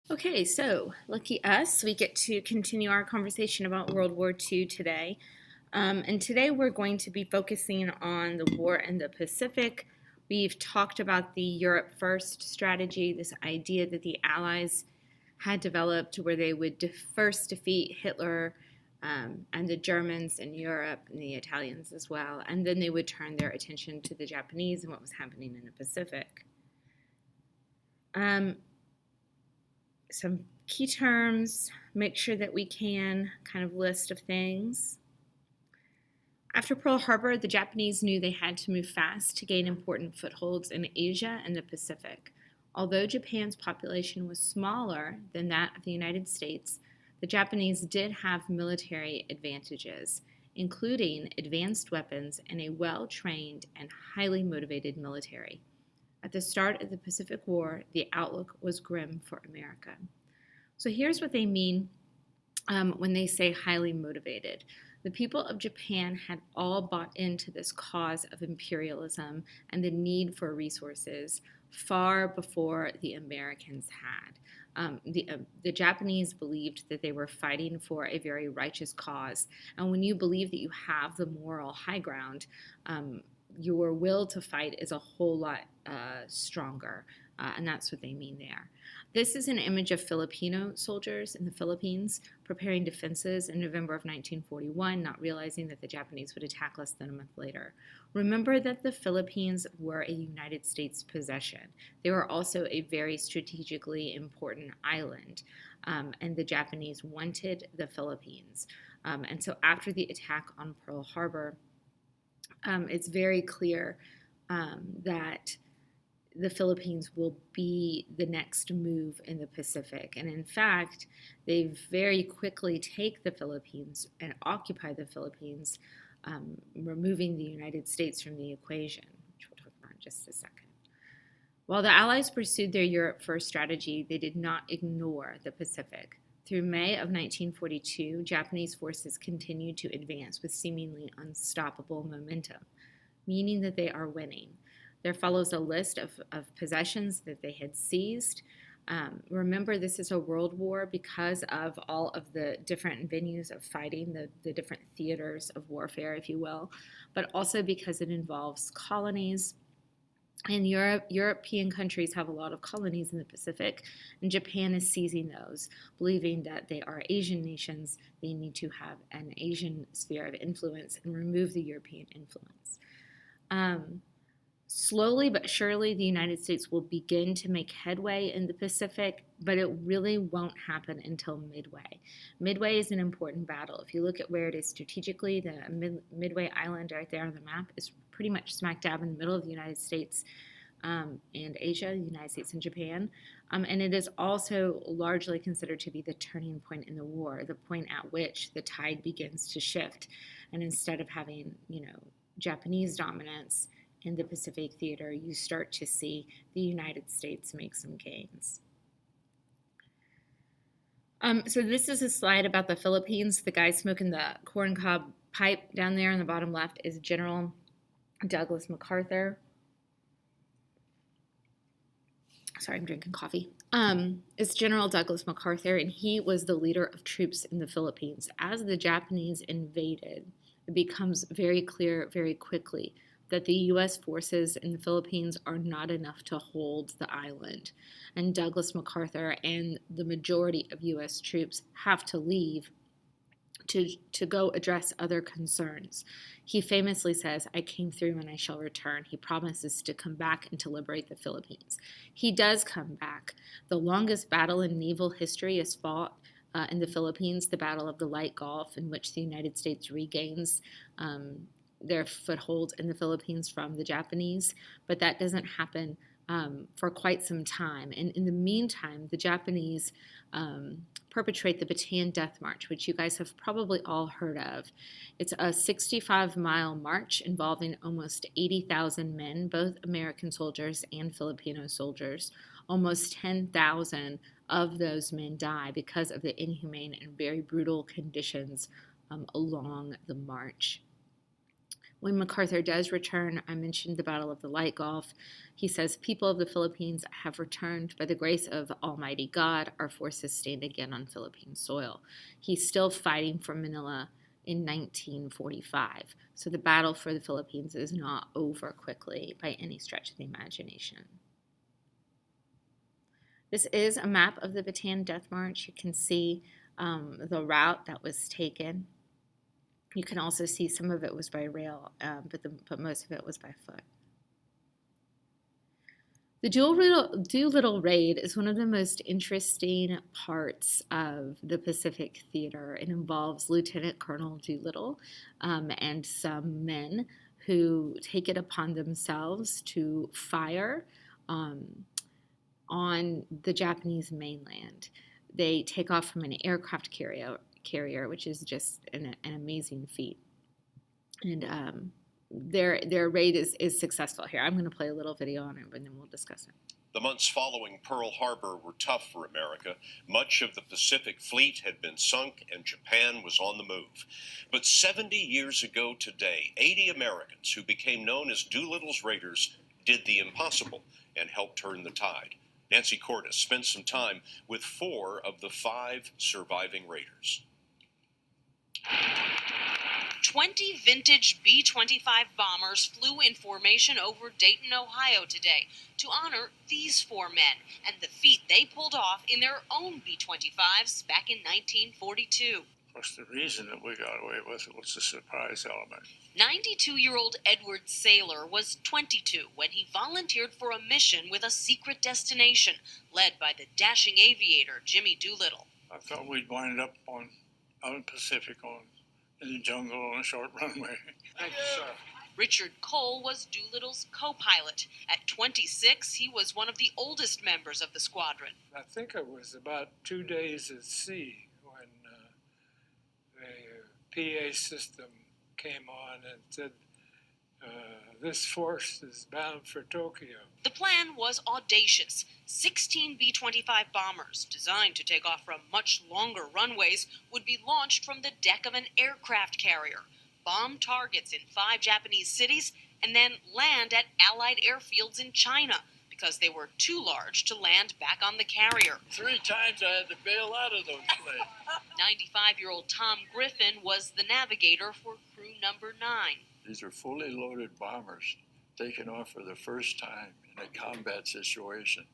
Okay, so lucky us, we get to continue our conversation about World War II today. And today we're going to be focusing on the war in the Pacific. We've talked about the Europe First strategy, this idea that the Allies had developed where they would first defeat Hitler and the Germans in Europe and the Italians as well, and then they would turn their attention to the Japanese and what was happening in the Pacific. Um, some key terms, make sure that we can kind of list of things. After Pearl Harbor, the Japanese knew they had to move fast to gain important footholds in Asia and the Pacific. Although Japan's population was smaller than that of the United States, the Japanese did have military advantages, including advanced weapons and a well trained and highly motivated military. At the start of the Pacific War, the outlook was grim for America. So here's what they mean when they say highly motivated. The people of Japan had all bought into this cause of imperialism and the need for resources far before the Americans had. The Japanese believed that they were fighting for a very righteous cause. And when you believe that you have the moral high ground, your will to fight is a whole lot stronger. And that's what they mean there. This is an image of Filipino soldiers in the Philippines preparing defenses in November of 1941, not realizing that the Japanese would attack less than a month later. Remember that the Philippines were a United States possession. They were also a very strategically important island, and the Japanese wanted the Philippines. And so after the attack on Pearl Harbor, it's very clear that the Philippines will be the next move in the Pacific. And in fact, they very quickly take the Philippines and occupy the Philippines, removing the United States from the equation, which we'll talk about in just a second. While the Allies pursued their Europe First strategy, they did not ignore the Pacific. Through May of 1942, Japanese forces continued to advance with seemingly unstoppable momentum, meaning that they are winning. There follows a list of possessions that they had seized. Remember, this is a world war because of all of the different venues of fighting, the different theaters of warfare, if you will, but also because it involves colonies. And European countries have a lot of colonies in the Pacific, and Japan is seizing those, believing that they are Asian nations. They need to have an Asian sphere of influence and remove the European influence. Slowly but surely, the United States will begin to make headway in the Pacific, but it really won't happen until Midway. Midway is an important battle. If you look at where it is strategically, the Midway Island right there on the map is pretty much smack dab in the middle of the United States and Asia, the United States and Japan. And it is also largely considered to be the turning point in the war, the point at which the tide begins to shift. And instead of having, Japanese dominance in the Pacific theater, you start to see the United States make some gains. So this is a slide about the Philippines. The guy smoking the corncob pipe down there in the bottom left is General Douglas MacArthur. Sorry, I'm drinking coffee. It's General Douglas MacArthur, and he was the leader of troops in the Philippines. As the Japanese invaded, it becomes very clear very quickly that the U.S. forces in the Philippines are not enough to hold the island. And Douglas MacArthur and the majority of U.S. troops have to leave to go address other concerns. He famously says, "I came through and I shall return." He promises to come back and to liberate the Philippines. He does come back. The longest battle in naval history is fought in the Philippines, the Battle of the Light Gulf, in which the United States regains their foothold in the Philippines from the Japanese, but that doesn't happen for quite some time. And in the meantime, the Japanese perpetrate the Bataan Death March, which you guys have probably all heard of. It's a 65-mile march involving almost 80,000 men, both American soldiers and Filipino soldiers. Almost 10,000 of those men die because of the inhumane and very brutal conditions along the march. When MacArthur does return, I mentioned the Battle of the Light Gulf. He says, "People of the Philippines have returned. By the grace of Almighty God, our forces stand again on Philippine soil." He's still fighting for Manila in 1945. So the battle for the Philippines is not over quickly by any stretch of the imagination. This is a map of the Bataan Death March. You can see the route that was taken. You can also see some of it was by rail, but most of it was by foot. The Doolittle Raid is one of the most interesting parts of the Pacific Theater. It involves Lieutenant Colonel Doolittle and some men who take it upon themselves to fire on the Japanese mainland. They take off from an aircraft carrier, which is just an amazing feat. And their raid is successful here. I'm going to play a little video on it, and then we'll discuss it. The months following Pearl Harbor were tough for America. Much of the Pacific Fleet had been sunk, and Japan was on the move. But 70 years ago today, 80 Americans who became known as Doolittle's Raiders did the impossible and helped turn the tide. Nancy Cordes spent some time with 4 of the 5 surviving raiders. 20 vintage B-25 bombers flew in formation over Dayton, Ohio today to honor these 4 men and the feat they pulled off in their own B-25s back in 1942. Of course, the reason that we got away with it was the surprise element. 92-year-old Edward Saylor was 22 when he volunteered for a mission with a secret destination led by the dashing aviator Jimmy Doolittle. I thought we'd wind up out in Pacific in the jungle on a short runway. Thank you, sir. Richard Cole was Doolittle's co-pilot. At 26, he was one of the oldest members of the squadron. I think it was about 2 days at sea when the PA system came on and said, this force is bound for Tokyo. The plan was audacious. 16 B-25 bombers, designed to take off from much longer runways, would be launched from the deck of an aircraft carrier, bomb targets in 5 Japanese cities, and then land at Allied airfields in China because they were too large to land back on the carrier. 3 times I had to bail out of those planes. 95-year-old Tom Griffin was the navigator for crew number 9. These are fully loaded bombers taken off for the first time in a combat situation,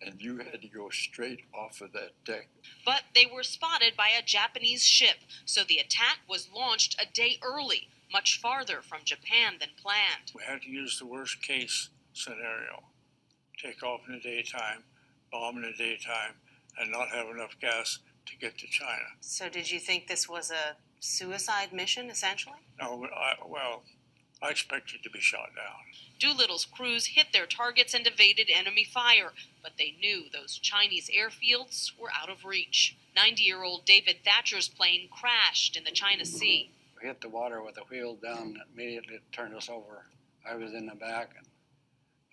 and you had to go straight off of that deck. But they were spotted by a Japanese ship, so the attack was launched a day early, much farther from Japan than planned. We had to use the worst case scenario. Take off in the daytime, bomb in the daytime, and not have enough gas to get to China. So did you think this was a suicide mission, essentially? No, I expected to be shot down. Doolittle's crews hit their targets and evaded enemy fire, but they knew those Chinese airfields were out of reach. 90-year-old David Thatcher's plane crashed in the China Sea. We hit the water with the wheel down, immediately it turned us over. I was in the back and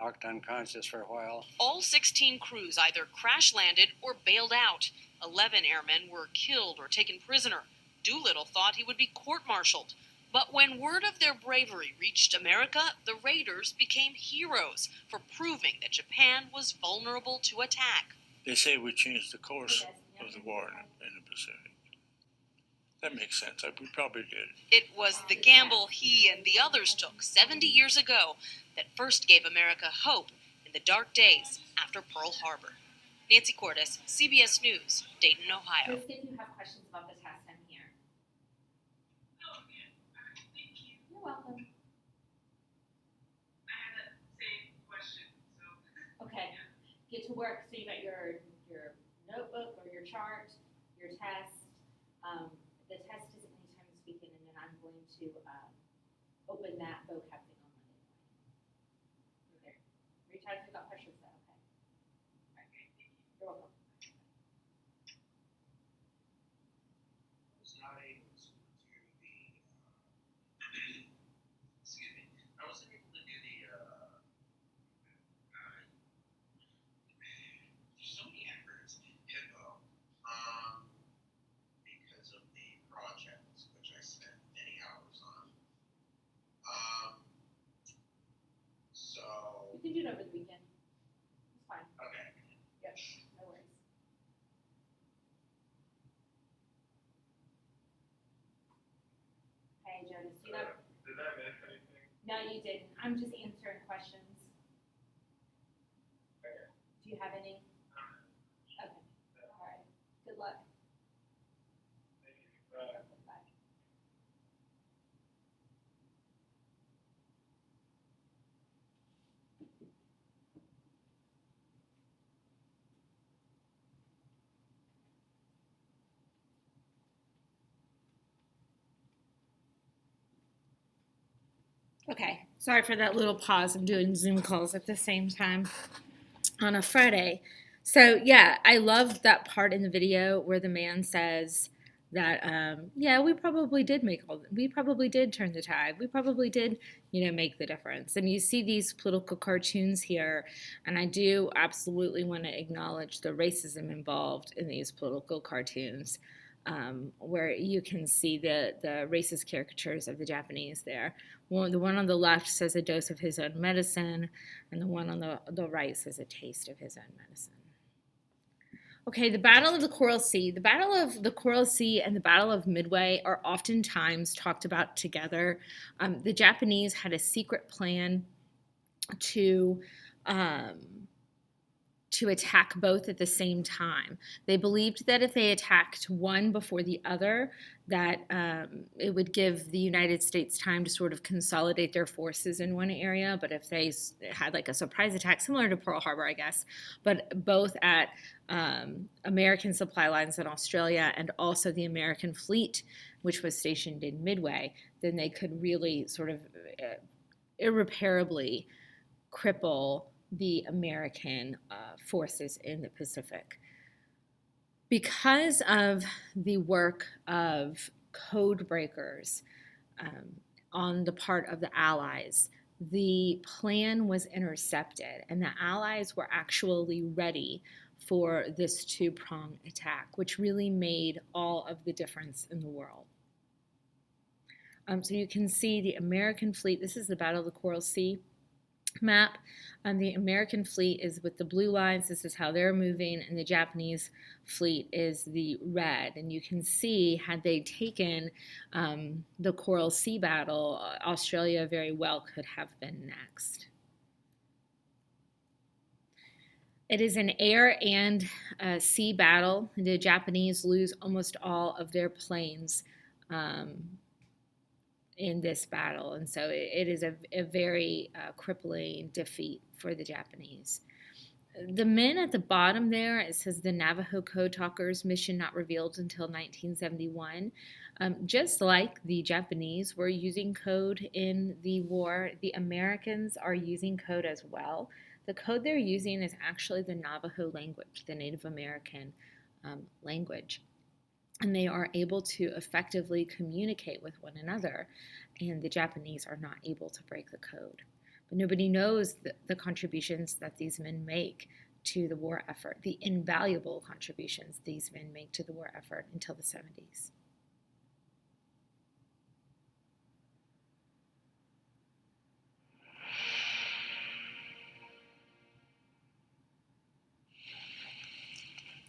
knocked unconscious for a while. All 16 crews either crash-landed or bailed out. 11 airmen were killed or taken prisoner. Doolittle thought he would be court-martialed. But when word of their bravery reached America, the raiders became heroes for proving that Japan was vulnerable to attack. They say we changed the course of the war in the Pacific. That makes sense. We probably did. It was the gamble he and the others took 70 years ago that first gave America hope in the dark days after Pearl Harbor. Nancy Cordes, CBS News, Dayton, Ohio. Please, if you have questions about the test, I'm here. You're welcome. I had that same question, so. Okay, get to work. So you got your notebook or your chart, your test. The test is anytime this weekend, and then I'm going to open that vocab thing on Monday morning. There. Reach out if you've got questions. Then, okay? All right. You're welcome. I was not able to do the, excuse me, I wasn't able to do the, there's so many efforts in HIPPO, because of the project, which I spent many hours on. over the weekend. It's fine. Okay. Yep, no worries. Hey, Jonas, you know, Did I miss anything? no, you didn't. I'm just answering questions. Okay. Do you have any? Okay. All right. Good luck. Thank you. Bye. Bye. Okay, sorry for that little pause. I'm doing Zoom calls at the same time on a Friday. So yeah, I love that part in the video where the man says that yeah, we probably did turn the tide. We probably did, make the difference. And you see these political cartoons here, and I do absolutely want to acknowledge the racism involved in these political cartoons. Where you can see the racist caricatures of the Japanese there. The one on the left says a dose of his own medicine, and the one on the right says a taste of his own medicine. Okay, the Battle of the Coral Sea. The Battle of the Coral Sea and the Battle of Midway are oftentimes talked about together. The Japanese had a secret plan to attack both at the same time. They believed that if they attacked one before the other, that it would give the United States time to sort of consolidate their forces in one area. But if they had like a surprise attack, similar to Pearl Harbor, I guess, but both at American supply lines in Australia and also the American fleet, which was stationed in Midway, then they could really sort of irreparably cripple the American forces in the Pacific. Because of the work of code breakers on the part of the Allies, the plan was intercepted, and the Allies were actually ready for this two-prong attack, which really made all of the difference in the world. So you can see the American fleet. This is the Battle of the Coral Sea map. The American fleet is with the blue lines. This is how they're moving, and the Japanese fleet is the red. And you can see, had they taken the Coral Sea battle, Australia very well could have been next. It is an air and sea battle. The Japanese lose almost all of their planes in this battle, and so it is a very crippling defeat for the Japanese. The men at the bottom there, it says the Navajo Code Talkers, mission not revealed until 1971. Just like the Japanese were using code in the war, the Americans are using code as well. The code they're using is actually the Navajo language, the Native American language. And they are able to effectively communicate with one another, and the Japanese are not able to break the code. But nobody knows the contributions that these men make to the war effort, the invaluable contributions these men make to the war effort until the 70s.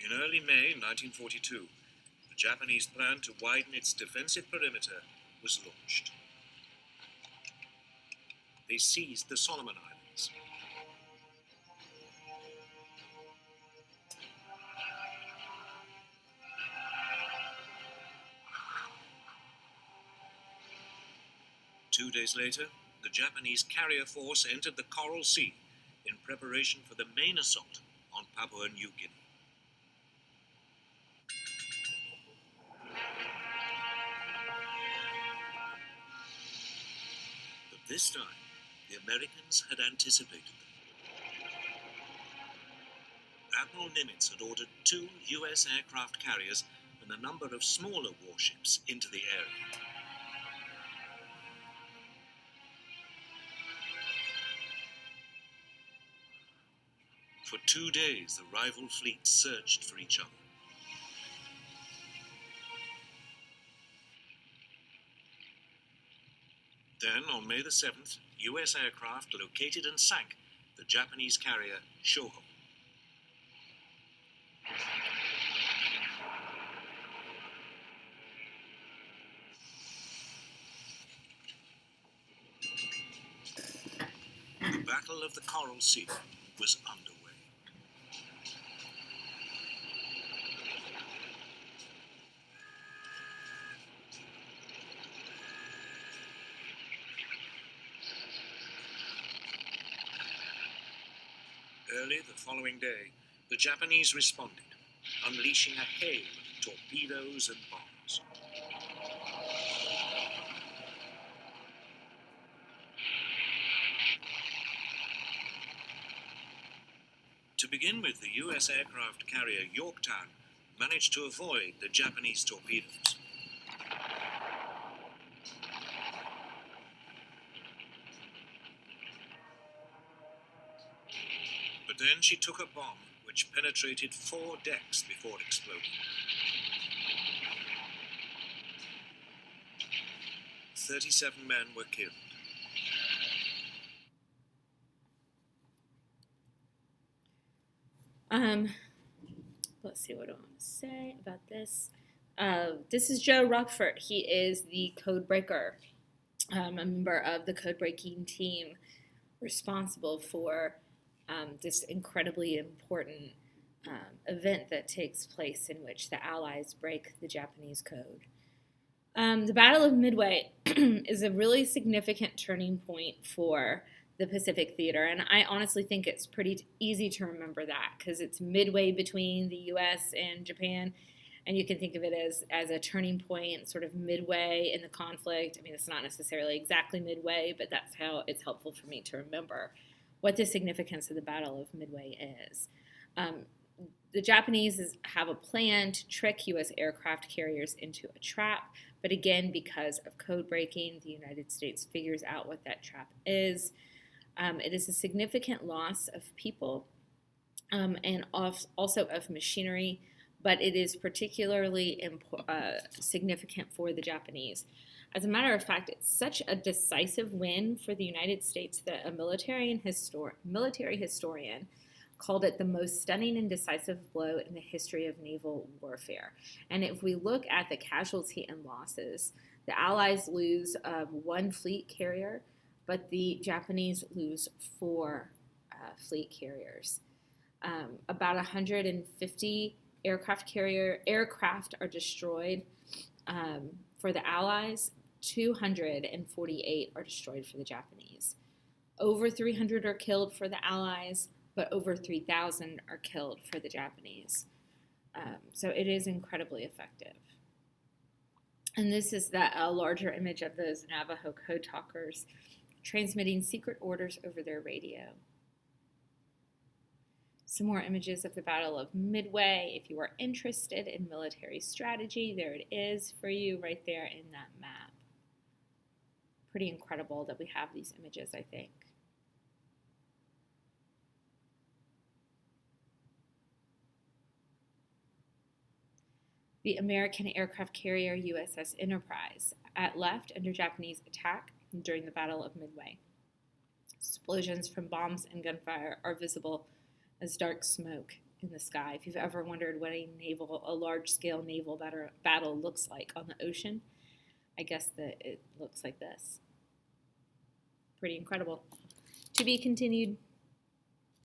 In early May 1942, the Japanese plan to widen its defensive perimeter was launched. They seized the Solomon Islands. Two days later, the Japanese carrier force entered the Coral Sea in preparation for the main assault on Papua New Guinea. This time, the Americans had anticipated them. Admiral Nimitz had ordered 2 U.S. aircraft carriers and a number of smaller warships into the area. For 2 days, the rival fleets searched for each other. Then, on May the 7th, U.S. aircraft located and sank the the Japanese carrier Shoho. The Battle of the Coral Sea was underway. Early the following day, the Japanese responded, unleashing a hail of torpedoes and bombs. To begin with, the U.S. aircraft carrier Yorktown managed to avoid the Japanese torpedoes. But then she took a bomb which penetrated 4 decks before exploding. 37 men were killed. Let's see what I want to say about this. This is Joe Rockford. He is the code breaker, a member of the code breaking team responsible for this incredibly important event that takes place in which the Allies break the Japanese code. The Battle of Midway is a really significant turning point for the Pacific Theater, and I honestly think it's pretty easy to remember that because it's midway between the U.S. and Japan, and you can think of it as a turning point, sort of midway in the conflict. I mean, it's not necessarily exactly midway, but that's how it's helpful for me to remember what the significance of the Battle of Midway is. The Japanese have a plan to trick U.S. aircraft carriers into a trap, but again, because of code breaking, the United States figures out what that trap is. It is a significant loss of people and also of machinery, but it is particularly significant for the Japanese. As a matter of fact, it's such a decisive win for the United States that a military historian called it the most stunning and decisive blow in the history of naval warfare. And if we look at the casualty and losses, the Allies lose 1 fleet carrier, but the Japanese lose 4 fleet carriers. About 150 aircraft are destroyed for the Allies. 248 are destroyed for the Japanese. Over 300 are killed for the Allies, but over 3,000 are killed for the Japanese. So it is incredibly effective. And this is a larger image of those Navajo code talkers transmitting secret orders over their radio. Some more images of the Battle of Midway. If you are interested in military strategy, there it is for you right there in that map. Pretty incredible that we have these images, I think. The American aircraft carrier USS Enterprise at left under Japanese attack during the Battle of Midway. Explosions from bombs and gunfire are visible as dark smoke in the sky. If you've ever wondered what a large-scale naval battle looks like on the ocean, I guess that it looks like this. Pretty incredible. To be continued.